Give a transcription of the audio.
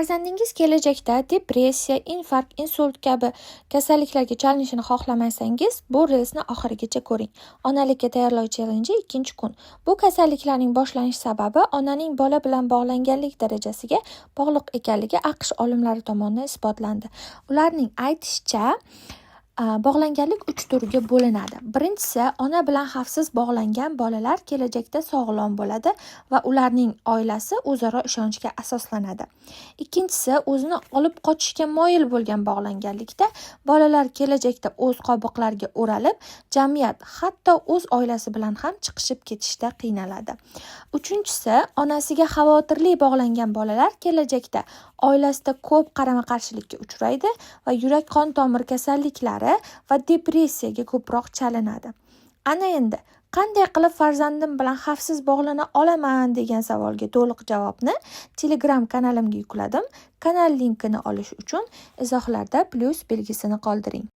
Farzandingiz kelajakda depressiya, infarkt, insult kabi kasalliklarga chalinishini xohlamaysangiz, bu reelsni oxirigacha ko'ring. Onalikka tayyorlov challenji 2-kun. Bu kasalliklarning boshlanish sababi onaning bola bilan bog'langanlik darajasiga bog'liq ekanligi AQSh olimlari tomonidan isbotlandi. Ularning aytishicha, bog'langanlik 3 turga bo'linadi. Birinchisi, ona bilan xavfsiz bog'langan bolalar kelajakda sog'lom bo'ladi va ularning oilasi o'zaro ishonchga asoslanadi. Ikkinchisi, o'zini olib qochishga moyil bo'lgan bog'langanlikda bolalar kelajakda o'z qobiqlariga o'ralib, jamiyat, hatto o'z oilasi bilan ham chiqishib ketishda qiynaladi. Uchinchisi, onasiga xavotirli bog'langan bolalar kelajakda oilasida ko'p qarama-qarshilikka uchraydi va yurak-qon tomir kasalliklari va depressiyaga ko'proq chalinadi. Ana endi qanday qilib farzandim bilan xavfsiz bog'lana olaman degan savolga to'liq javobni Telegram kanalimga yukladim. Kanal linkini olish uchun izohlarda plus belgisini qoldiring.